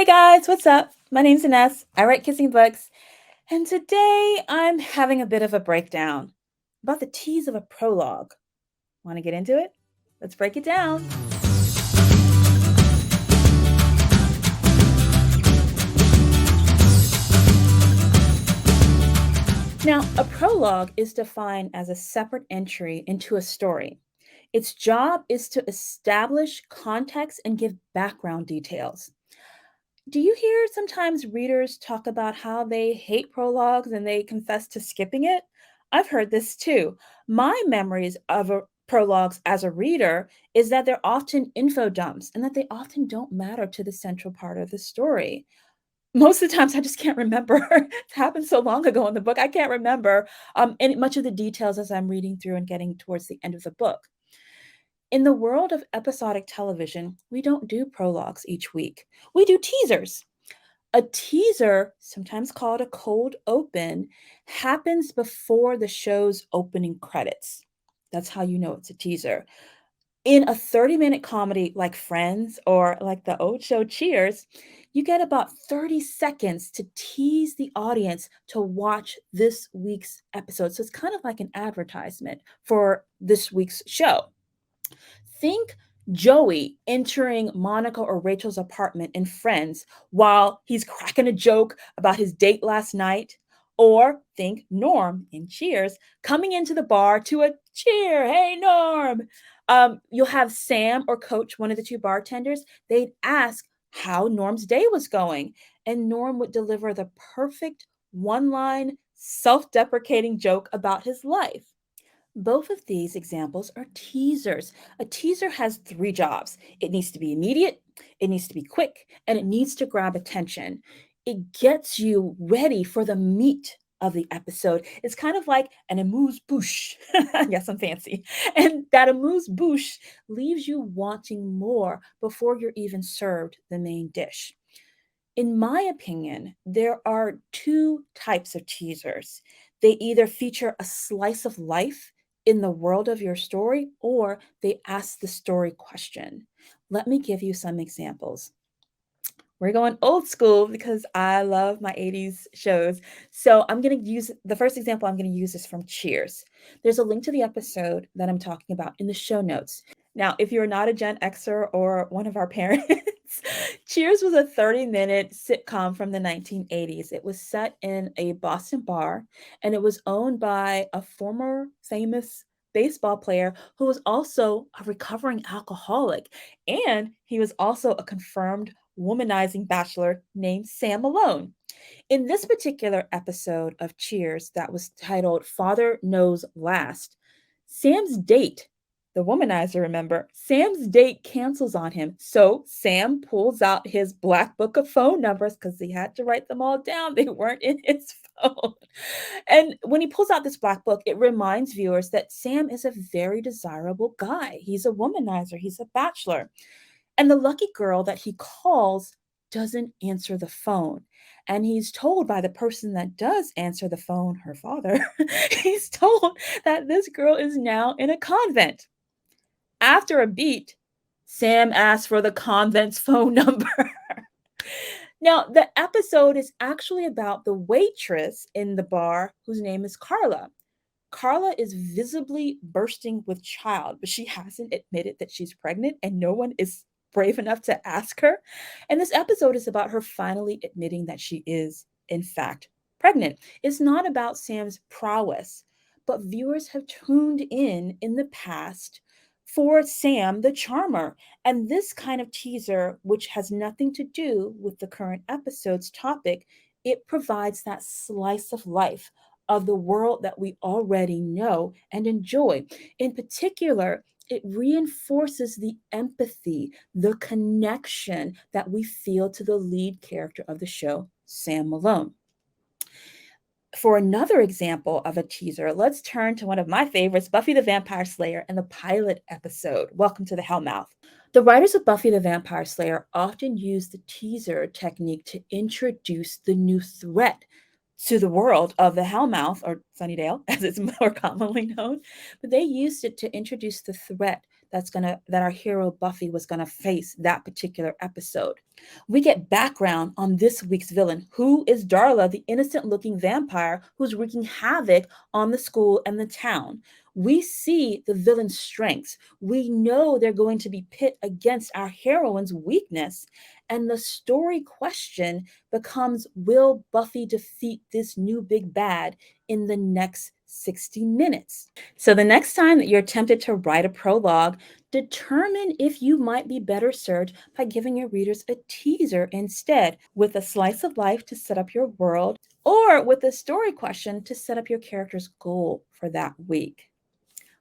Hey guys, what's up? My name's Ines. I write kissing books, and today I'm having a bit of a breakdown about the tease of a prologue. Want to get into it? Let's break it down. Now, a prologue is defined as a separate entry into a story. Its job is to establish context and give background details. Do you hear sometimes readers talk about how they hate prologues and they confess to skipping it? I've heard this too. My memories of prologues as a reader is that they're often info dumps and that they often don't matter to the central part of the story. Most of the times, I just can't remember. It happened so long ago in the book. I can't remember any much of the details as I'm reading through and getting towards the end of the book. In the world of episodic television, we don't do prologues each week. We do teasers. A teaser, sometimes called a cold open, happens before the show's opening credits. That's how you know it's a teaser. In a 30-minute comedy like Friends or like the old show Cheers, you get about 30 seconds to tease the audience to watch this week's episode. So it's kind of like an advertisement for this week's show. Think Joey entering Monica or Rachel's apartment in Friends while he's cracking a joke about his date last night. Or think Norm in Cheers coming into the bar to a cheer. Hey, Norm. You'll have Sam or Coach, one of the two bartenders. They'd ask how Norm's day was going. And Norm would deliver the perfect one line, self deprecating joke about his life. Both of these examples are teasers. A teaser has three jobs: it needs to be immediate, it needs to be quick, and it needs to grab attention. It gets you ready for the meat of the episode. It's kind of like an amuse bouche. Yes, I'm fancy. And that amuse bouche leaves you wanting more before you're even served the main dish. In my opinion, there are two types of teasers. They either feature a slice of life in the world of your story, or they ask the story question. Let me give you some examples. We're going old school because I love my 80s shows. So I'm going to use the first example I'm going to use is from Cheers. There's a link to the episode that I'm talking about in the show notes. Now, if you're not a Gen Xer or one of our parents, Cheers was a 30-minute sitcom from the 1980s. It was set in a Boston bar, and it was owned by a former famous baseball player who was also a recovering alcoholic. And he was also a confirmed womanizing bachelor named Sam Malone. In this particular episode of Cheers that was titled Father Knows Last, Sam's date, the womanizer, remember, Sam's date cancels on him. So Sam pulls out his black book of phone numbers because he had to write them all down. They weren't in his phone. And when he pulls out this black book, it reminds viewers that Sam is a very desirable guy. He's a womanizer, he's a bachelor. And the lucky girl that he calls doesn't answer the phone. And he's told by the person that does answer the phone, her father, he's told that this girl is now in a convent. After a beat, Sam asks for the convent's phone number. Now, the episode is actually about the waitress in the bar whose name is Carla. Carla is visibly bursting with child, but she hasn't admitted that she's pregnant, and no one is brave enough to ask her. And this episode is about her finally admitting that she is, in fact, pregnant. It's not about Sam's prowess, but viewers have tuned in the past for Sam the Charmer. And this kind of teaser, which has nothing to do with the current episode's topic, it provides that slice of life of the world that we already know and enjoy. In particular, it reinforces the empathy, the connection that we feel to the lead character of the show, Sam Malone. For another example of a teaser, let's turn to one of my favorites, Buffy the Vampire Slayer, and the pilot episode, Welcome to the Hellmouth. The writers of Buffy the Vampire Slayer often use the teaser technique to introduce the new threat to the world of the Hellmouth, or Sunnydale, as it's more commonly known. But they used it to introduce the threat that our hero Buffy was gonna face that particular episode. We get background on this week's villain. Who is Darla, the innocent looking vampire who's wreaking havoc on the school and the town? We see the villain's strengths. We know they're going to be pit against our heroine's weakness. And the story question becomes, will Buffy defeat this new big bad in the next 60 minutes? So, the next time that you're tempted to write a prologue, determine if you might be better served by giving your readers a teaser instead, with a slice of life to set up your world, or with a story question to set up your character's goal for that week.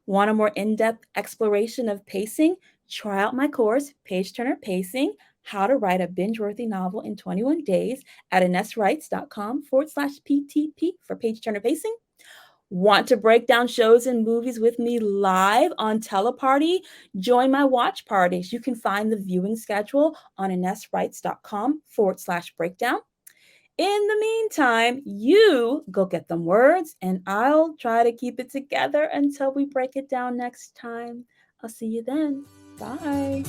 Want a more in depth exploration of pacing? Try out my course, Page Turner Pacing: How to Write a Binge Worthy Novel in 21 Days at ineswrites.com/PTP for Page Turner Pacing. Want to break down shows and movies with me live on Teleparty? Join my watch parties. You can find the viewing schedule on ineswrites.com/breakdown. In the meantime, you go get them words, and I'll try to keep it together until we break it down next time. I'll see you then. Bye.